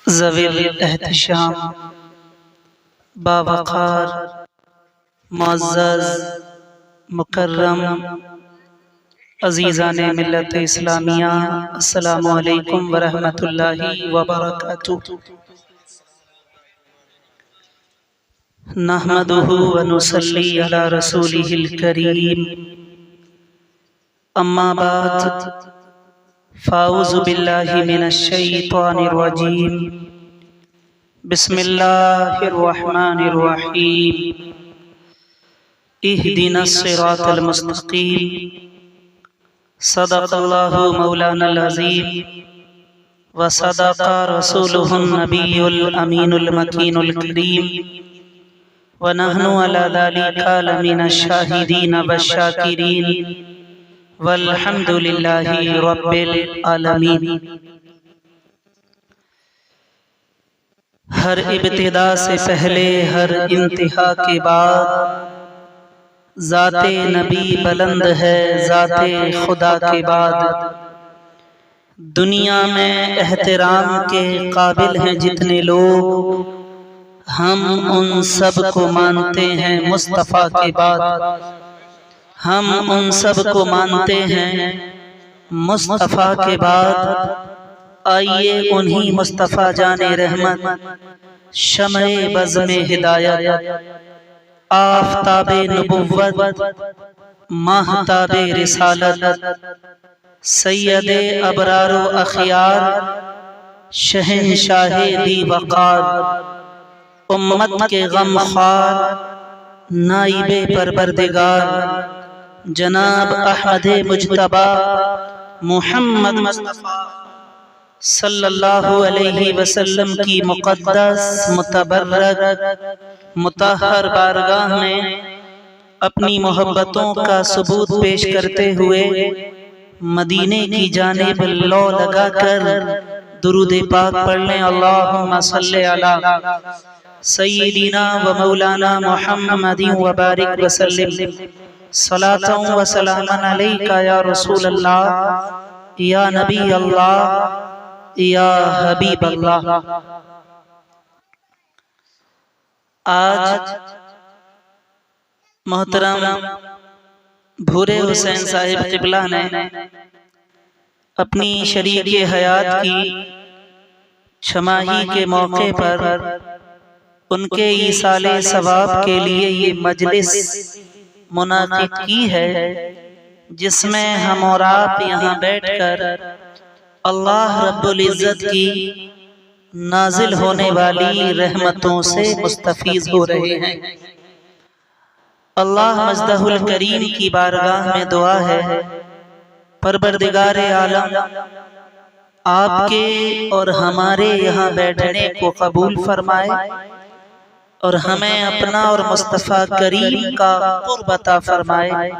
ज़वील एहतिशाम बावक़ार मुअज़्ज़ज़ मुकर्रम अज़ीज़ाने मिल्लत इस्लामिया, अस्सलामु अलैकुम व रहमतुल्लाहि व बरकातुहू। नहमदुहु व नुसल्ली अला रसूलिहिल करीम, अम्मा बाद, फ़ाऊज़ु बिल्लाहि मिनश शैतानिर रजीम, बिस्मिल्लाहिर रहमानिर रहीम। इहदिनस सिरातल मुस्तक़ीम, सदक़ल्लाहु मौलानल अज़ीम व सदक़ रसूलुहुन नबियुल अमीनुल मकीनुल करीम व नहनु अला ज़ालिका लमिनश शाहिदीन वश्शाकिरीन वल्हम्दुलिल्लाहि रब्बिल आलमीन। हर इब्तिदा से पहले, हर इंतहा के बाद, ज़ाते नबी बुलंद है ज़ाते खुदा के बाद। दुनिया में एहतराम के काबिल हैं जितने लोग, हम उन सब को मानते हैं मुस्तफ़ा के बाद। हम उन सब को मानते हैं मुस्तफ़ा के बाद। आइए उन्हीं मुस्तफ़ा जाने रहमत, शम्ए बज़्म हिदायत, आफ़ताबे नबुव्वत, माहताबे रिसालत, सैयदे अबरार व अख़ियार, शहंशाहे दी वक़ार, उम्मत के गमख़ार, नाइबे परवरदिगार, जनाब अहमदे मुज्तबा मुहम्मद मुस्तफ़ा सल्लल्लाहु अलैहि वसल्लम की मुक़द्दस मुतबर्रक मुतहहर बारगाह में अपनी मोहब्बतों का सबूत पेश करते हुए मदीने की जानिब लौ लगाकर दुरूद पाक पढ़ लें। अल्लाहुम्मा सल्लि अला सय्यिदिना व मौलाना मुहम्मदिन व बारिक व सल्लिम सलातन व सलामन अलैका या रसूल अल्लाह या नबी अल्लाह या हबीब अल्लाह। आज मोहतरम भूरे हुसैन साहिब क़िबला ने अपनी शरीके हयात की छमाही के मौके पर उनके ईसाले सवाब के लिए ये मजलिस मुनाक़िद की है, जिसमें हम और आप यहाँ बैठकर अल्लाह रब्बुल इज़्ज़त की नाजिल होने वाली रहमतों से मुस्तफ़ीज़ हो रहे हैं। अल्लाह मज़दहुल करीम की बारगाह में दुआ है, परवरदिगारे आलम आपके और हमारे यहाँ बैठने को कबूल फरमाए और हमें अपना और मुस्तफ़ा करीम का क़ुर्ब अता फरमाए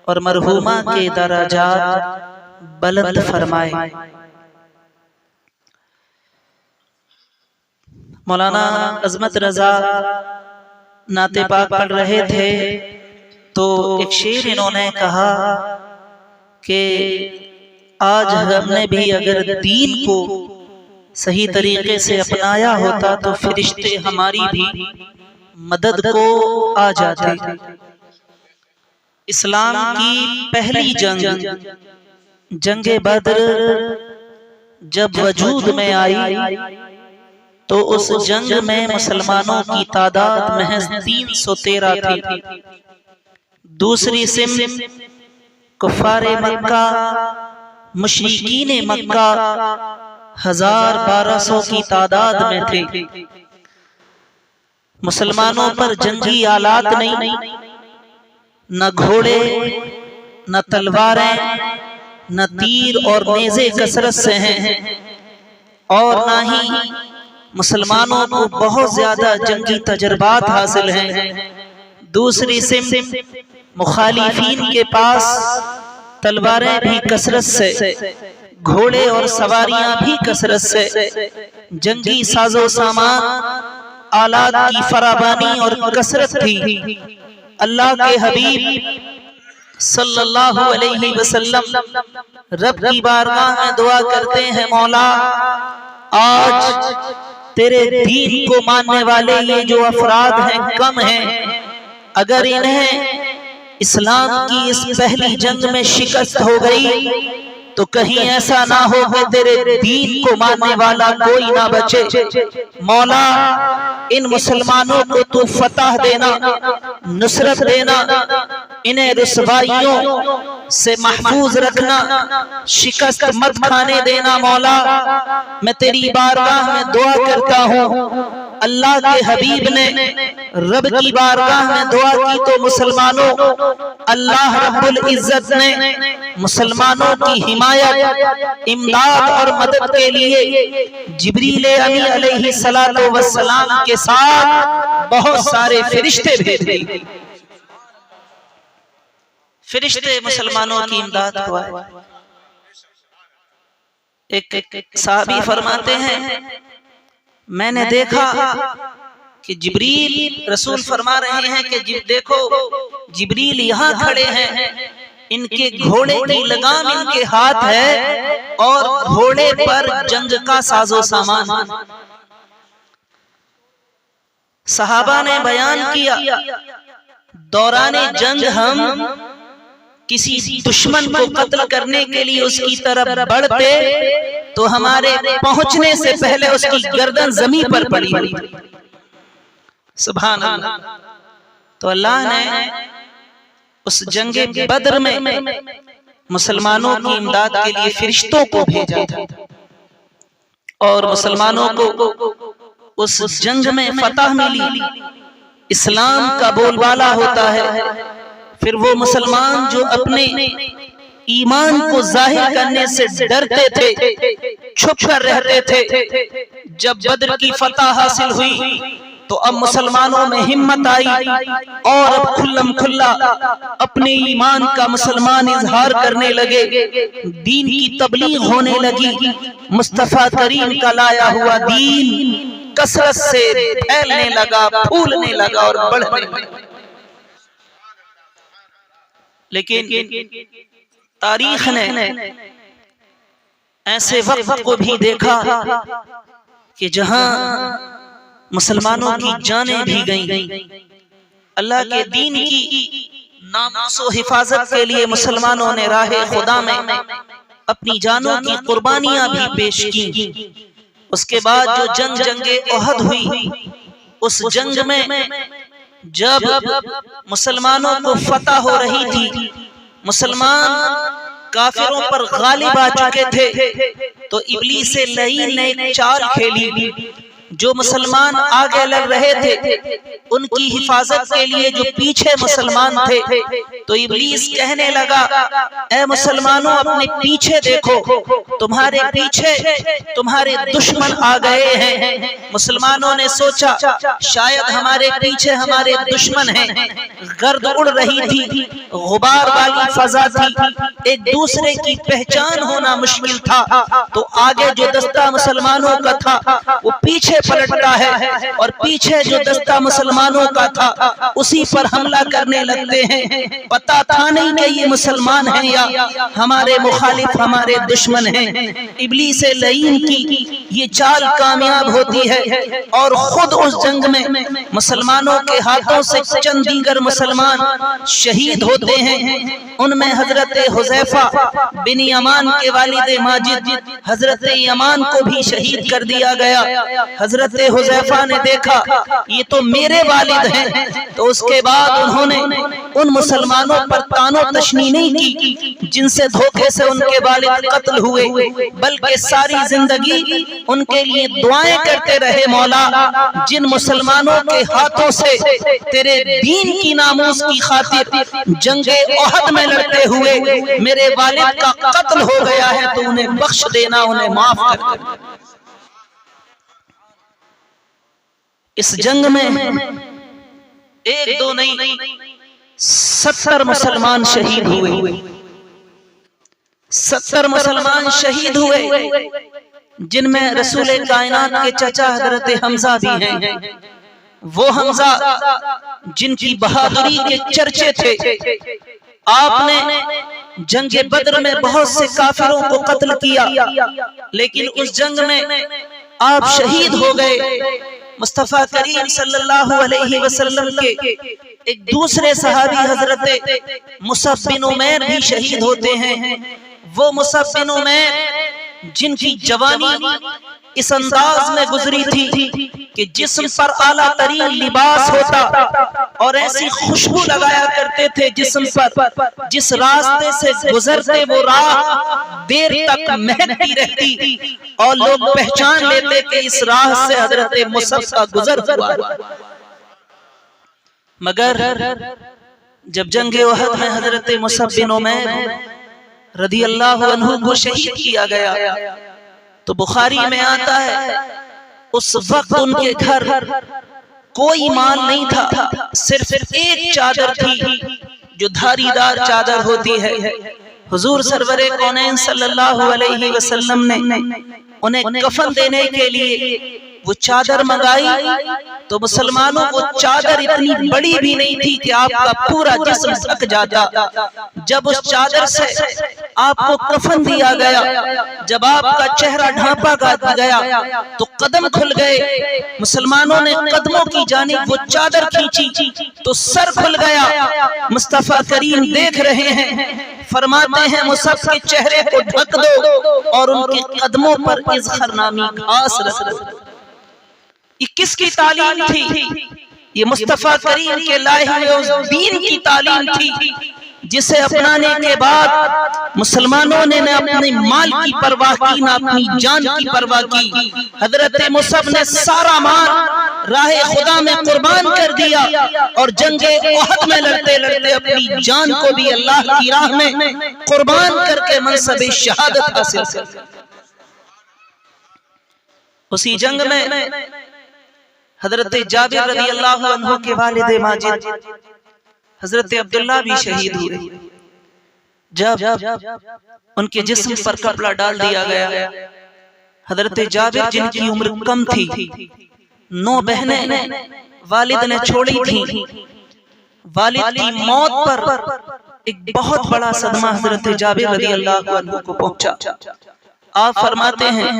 और मरहूमा के दराजात बुलंद फरमाए। मौलाना अज़मत रज़ा नाते पाक पढ़ रहे थे तो एक शेर इन्होंने कहा कि आज हमने भी अगर दीन को सही तरीके से अपनाया होता तो फरिश्ते हमारी भी मदद को आ जाते। इस्लाम की पहली जंग, जंगे बद्र जब वजूद में आई तो उस जंग में मुसलमानों की तादाद महज 313 थी। दूसरी सिम कुफ़ारे मक्का, मुशरिकीने मक्का 1200 की तादाद में थे। मुसलमानों पर जंगी आलात नहीं, न घोड़े, न तलवारें, न तीर और नेज़े कसरत से हैं, और न ही मुसलमानों को बहुत ज्यादा जंगी तजर्बात हासिल हैं। दूसरी सिम मुखालिफीन के पास तलवारें भी कसरत से, घोड़े और सवारियां भी कसरत से, जंगी साजो सामान आलात की फराबानी और कसरत थी। अल्लाह के हबीब सल्लल्लाहु अलैहि वसल्लम रब की बारगाह में दुआ करते हैं, मौला आज तेरे दीन को मानने वाले ये जो अफराद हैं कम हैं। अगर इन्हें इस्लाम की इस पहली जंग में शिकस्त हो गई तो कहीं ऐसा ना हो कि तेरे दीन को मानने वाला कोई ना बचे। मौला, इन मुसलमानों को तू फतह देना, नुसरत देना, इन्हें रुसवाइयों से महफूज रखना, शिकस्त मत खाने देना। मौला, मैं तेरी बारगाह में दुआ करता हूँ। अल्लाह के हबीब ने रब की बारगाह में दुआ की तो मुसलमानों, अल्लाह रब्बुल इज्जत ने मुसलमानों की हिमायत, इमदाद और मदद के लिए जिब्रील अमीन अलैहिस्सलातु वस्सलाम के साथ बहुत सारे फरिश्ते भेज दिए। फरिश्ते मुसलमानों की इमदाद हुआ है। एक साहबी फरमाते हैं, मैंने देखा कि जिब्रील, रसूल फरमा रहे हैं कि देखो जिब्रील यहाँ खड़े हैं, इनके घोड़े की लगाम इनके हाथ है और घोड़े पर जंग का साजो सामान। सहाबा ने बयान किया, दौराने जंग हम किसी दुश्मन को कत्ल करने के लिए उसकी तरफ बढ़ते तो हमारे पहुंचने से पहले उसकी गर्दन जमीन पर पड़ी। सुभान अल्लाह। तो अल्लाह ने उस जंगे बद्र में मुसलमानों की इमदाद के लिए फरिश्तों को भेजा था और मुसलमानों को उस जंग में फतह मिली। इस्लाम का बोलबाला होता है। फिर वो मुसलमान जो अपने ईमान को जाहिर करने से डरते थे, छुप कर रहते थे, जब बद्र की फतह हासिल हुई तो अब मुसलमानों में हिम्मत आई और अब खुल्लम खुल्ला अपने ईमान का मुसलमान इजहार करने लगे। दीन की तबलीग होने लगी। मुस्तफा करीम का लाया हुआ दीन कसरत से फैलने लगा, फूलने लगा और बढ़ने लगा। लेकिन तारीख ने ऐसे वक्त को भी देखा कि जहां मुसलमानों की जानें भी गईं। अल्लाह के दीन की नामों और हिफाजत के लिए मुसलमानों ने राहे खुदा में अपनी जानों की कुर्बानियां भी पेश की। उसके बाद जो जंगे ओहद हुई, उस जंग में जब मुसलमानों को फतह हो रही थी, मुसलमान काफिरों पर गालिब आ चुके थे, तो इब्लीस लईन ने एक चाल खेली। जो मुसलमान आगे लग रहे थे उनकी हिफाजत के लिए जो पीछे मुसलमान थे, तो इब्लीस कहने लगा, ऐ मुसलमानों अपने पीछे देखो, तुम्हारे पीछे तुम्हारे दुश्मन आ गए हैं। मुसलमानों ने सोचा शायद हमारे पीछे हमारे दुश्मन हैं। गर्द उड़ रही थी, गुबार वाली फजा थी, एक दूसरे की पहचान होना मुश्किल था। तो आगे जो दस्ता मुसलमानों का था वो पीछे पलटता है और पीछे जो दस्ता मुसलमानों का था उसी पर हमला करने लगते हैं। पता था नहीं कि ये मुसलमान हैं या हमारे मुखालिफ, हमारे दुश्मन हैं। इब्लीस लईन की ये चाल कामयाब होती है और खुद उस जंग में मुसलमानों के हाथों से चंद दीगर मुसलमान शहीद होते हैं। उनमें हजरत हुज़ैफा बिन यमान के वालिद माजिद हजरत यमान को भी शहीद कर दिया गया। हजरत हुज़ैफा ने देखा ये तो मेरे वालिद हैं, तो उसके बाद उन्होंने उन मुसलमानों पर तानो तशनी नहीं की जिनसे धोखे से उनके वालिद कत्ल हुए, बल्कि सारी जिंदगी उनके लिए दुआएं करते रहे, मौला जिन मुसलमानों के हाथों से तेरे दीन की नामूस की खातिर जंगे ओहद में लड़ते हुए मेरे वालिद का कत्ल हो गया है, तो उन्हें बख्श देना, उन्हें माफ कर देना। इस जंग में एक दो नहीं 70 मुसलमान शहीद हुए। 70 मुसलमान शहीद हुए, जिनमें रसूल कायनात के चचा हजरत हमजा भी हैं। वो हमजा जिनकी बहादुरी के चर्चे थे। आपने जंगे बद्र में बहुत से काफिरों को कत्ल किया, लेकिन उस जंग में आप शहीद हो गए। मुस्तफा करीम सल्लल्लाहु अलैहि वसल्लम के एक दूसरे सहाबी हजरत मुसअब बिन उमैर भी शहीद होते हैं। वो मुसअब बिन उमैर जिनकी जवानी इस अंदाज में गुजरी थी कि जिस्म पर आला तरीन लिबास होता और ऐसी खुशबू लगाया करते थे जिस्म पर, जिस रास्ते से गुजरते वो राह देर तक महकती रहती और लोग पहचान लेते कि इस राह से हजरत मुसअब का गुजर हुआ। मगर जब जंगे उहद में हजरत मुसअब बिन उमैर रदी अल्लाह अन्हु को शहीद किया गया तो बुखारी में आता है उस वक्त उनके घर कोई माल नहीं था, सिर्फ एक चादर थी जो धारीदार चादर होती है। हुजूर सरवरे कौनैन सल्लल्लाहु अलैहि वसल्लम ने उन्हें कफन देने के लिए वो चादर मंगाई तो मुसलमानों को चादर इतनी बड़ी भी नहीं थी कि आपका पूरा जिस्म ढक जाता। जब उस चादर से आपको कफन दिया गया, जब आपका चेहरा ढांपा गया तो कदम खुल गए। मुसलमानों ने कदमों की जानिब वो चादर खींची तो सर खुल गया। मुस्तफा करीम देख रहे हैं, फरमाते हैं मुसअब के चेहरे को ढक दो और उनके कदमों पर इज़हरनामी घास रख दो। ये किसकी तालीम थी? ये मुस्तफा करीम के लाए हुए उस दीन की तालीम थी जिसे अपनाने के बाद मुसलमानों ने न अपने माल की परवाह की न अपनी जान की परवाह की। हजरत मुसअब ने सारा माल राहे खुदा में कुर्बान कर दिया और जंगे उहद में लड़ते लड़ते अपनी जान को भी अल्लाह की राह में कुर्बान करके मनसब शहादत हासिल कर। उसी जंग में हजरत जाबिर रज़ी अल्लाह अन्हु के वालिद माजिद हजरत अब्दुल्ला भी शहीद हुए। जब उनके जिस्म पर कपड़ा डाल दिया गया, हजरत जाबिर जिनकी उम्र कम थी, 9 बहनें वालिद ने छोड़ी थी, वालिद की मौत पर एक बहुत बड़ा सदमा हजरत जाबिर रज़ी अल्लाह अन्हु को पहुंचा। आप फरमाते हैं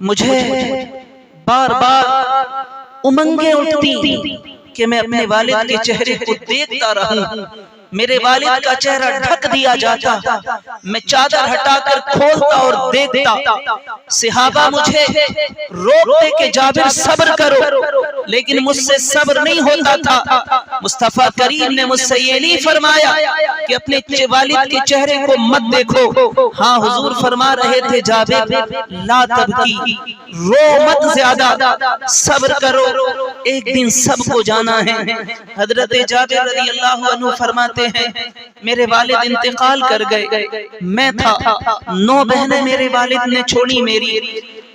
मुझे बार बार उमंगे उठती कि मैं अपने वालिद के चेहरे को देखता रहूं। मेरे वालिद का चेहरा ढक दिया जाता, मैं चादर हटाकर खोलता और देखता। सहाबा मुझे रोकते कि जाबिर सब्र करो, लेकिन मुझसे सब्र नहीं होता था। मुस्तफा करीम ने मुझसे ये नहीं फरमाया कि अपने वालिद के चेहरे को मत देखो। हाँ, हुजूर फरमा रहे थे जाबिर ला तबकी, रो मत ज्यादा, सब्र करो, एक दिन सबको जाना है। हजरत जाबिर रज़ी अल्लाह अन्हु फरमाते हैं मेरे वालिद इंतकाल कर गए, मैं था, 9 बहनें मेरे वालिद ने छोड़ी मेरी,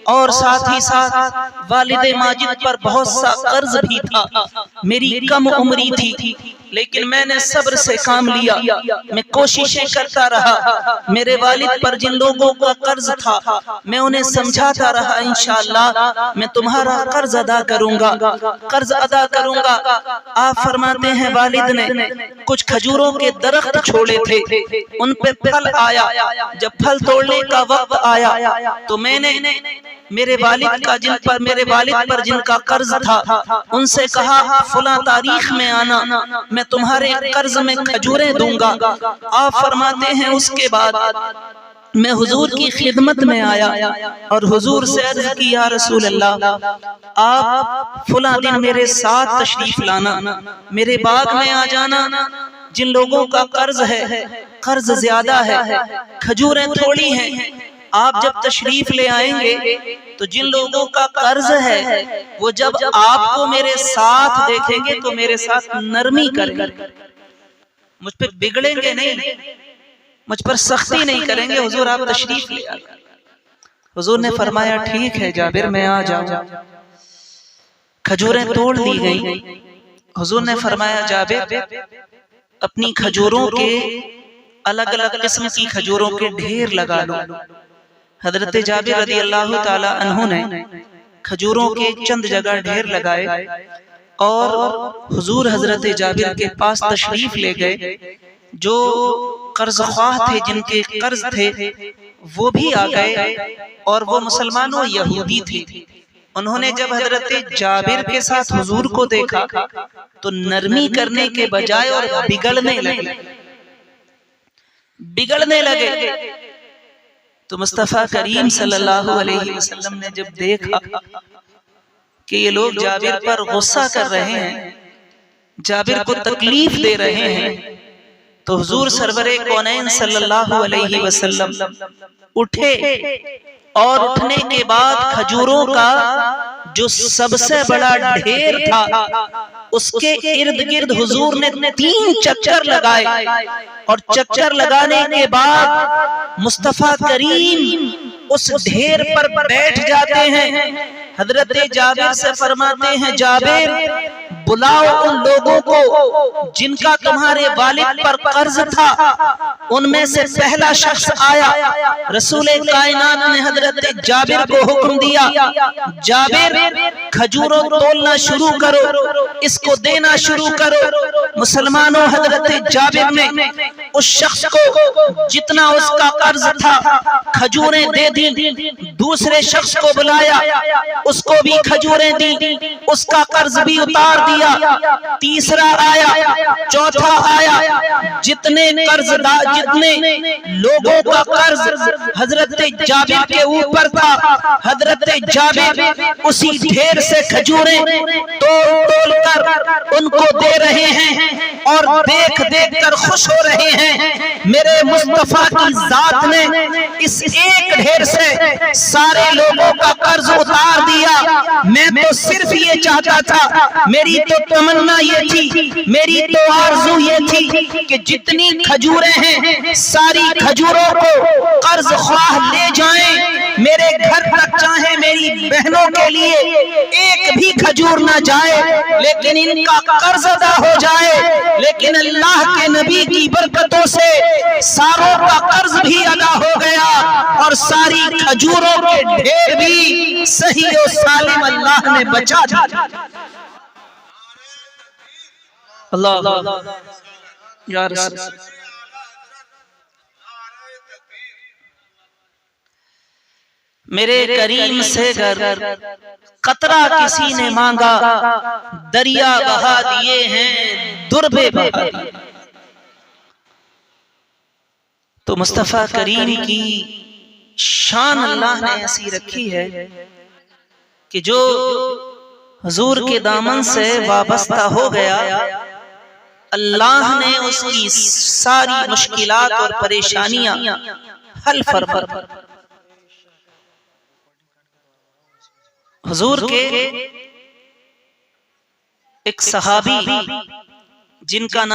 और साथ ही साथ वालिद माजिद पर बहुत सा कर्ज भी था। मेरी कम उम्री थी लेकिन मैंने सब्र से काम लिया, मैं कोशिशें करता रहा। मेरे वालिद पर जिन लोगों का कर्ज था मैं उन्हें समझाता रहा, इंशाअल्लाह मैं तुम्हारा कर्ज अदा करूंगा, कर्ज अदा करूंगा। आप फरमाते हैं वालिद ने कुछ खजूरों के दरख्त छोड़े थे, उन पे फल आया। जब फल तोड़ने का वक्त आया तो मैंने मेरे वालिद पर जिनका कर्ज था उनसे कहा फला तारीख में आना, मैं तुम्हारे कर्ज में खजूरें दूंगा। आप फरमाते हैं उसके बाद मैं हुजूर की खिदमत में आया और हुजूर से अर्ज की या रसूल अल्लाह आप फला दिन मेरे साथ तशरीफ लाना, मेरे बाग में आ जाना। जिन लोगों का कर्ज है, कर्ज ज्यादा है, खजूरें थोड़ी हैं, आप जब तशरीफ ले आएंगे तो जिन लोगों का कर्ज है वो जब आपको मेरे साथ देखेंगे तो मेरे साथ नरमी करेंगे, मुझ पे बिगड़ेंगे नहीं, मुझ पर सख्ती नहीं करेंगे। हुजूर आप तशरीफ ले आए। हुजूर ने फरमाया ठीक है जाबिर मैं आ जाऊं। खजूरें तोड़ दी गई। हुजूर ने फरमाया जाबिर अपनी खजूरों के अलग अलग किस्म की खजूरों के ढेर लगा लो। हजरत जाबिर रज़ी अल्लाह ताला अन्हु ने खजूरों के चंद जगह ढेर लगाए और हुजूर हजरत जाबिर के पास तशरीफ ले गए। जो कर्ज ख्वाह थे, जिनके कर्ज थे, वो भी आ गए और वो मुसलमानों यहूदी थे। उन्होंने जब हजरत जाबिर के साथ हुजूर को देखा तो नरमी करने के बजाय और बिगड़ने लगे। तो मुस्तफा करीम सल्लल्लाहु अलैहि वसल्लम ने जब देखा कि ये लोग जाबिर पर गुस्सा कर रहे हैं, जाबिर को तकलीफ दे रहे हैं, तो हुजूर सरवरे कौनैन सल्लल्लाहु अलैहि वसल्लम उठे और उठने के बाद खजूरों का जो सबसे बड़ा ढेर था उसके इर्द गिर्द हुजूर ने 3 चक्कर लगाए और चक्कर लगाने के बाद मुस्तफा करीम उस ढेर पर बैठ जाते हैं। हजरत जाबिर से फरमाते हैं, जाबिर बुलाओ उन लोगों को जिनका तुम्हारे वालिद पर कर्ज था। उनमें से पहला शख्स आया। रसूल कायनात ने हजरत जाबिर को हुक्म दिया, जाबिर खजूरों तोलना शुरू करो, इसको देना शुरू करो। मुसलमानों, हजरत जाबिर ने उस शख्स को जितना उसका कर्ज था खजूरें दे दी। दूसरे शख्स को बुलाया, उसको भी खजूरें दी, उसका कर्ज भी उतार दिया। तीसरा आया, चौथा आया। जितने लोगों का कर्ज हजरत जाबिर के ऊपर था, हजरत जाबिर उसी ढेर से खजूरें तोल कर उनको दे रहे हैं और देख देख कर खुश हो रहे हैं। मेरे मुस्तफा की जात ने इस एक ढेर से सारे लोगों का कर्ज उतार दिया। मैं तो सिर्फ ये चाहता था, मेरी तो तमन्ना ये थी, मेरी तो आरज़ू ये थी कि जितनी खजूरें हैं सारी खजूरों को कर्ज ख्वाह ले जाएं, मेरे घर तक चाहे मेरी बहनों के लिए एक भी खजूर ना जाए, लेकिन इनका कर्ज अदा हो जाए। लेकिन अल्लाह के नबी की बरकतों से सारों का कर्ज भी अदा हो गया और सारी खजूरों के ढेर भी सही और सालिम अल्लाह ने बचा दिया। अल्लाह या रसूल। मेरे करीम से घर कतरा किसी ने मांगा, दरिया बहा दिए हैं, दुर्बे बहा दिए। तो मुस्तफा करीम की शान अल्लाह ने ऐसी रखी है कि जो हुजूर के दामन से वाबस्ता हो गया, अल्लाह ने उसकी सारी मुश्किलात और परेशानियां हल फरमा। हुजूर के एक सहाबी जिनका नाम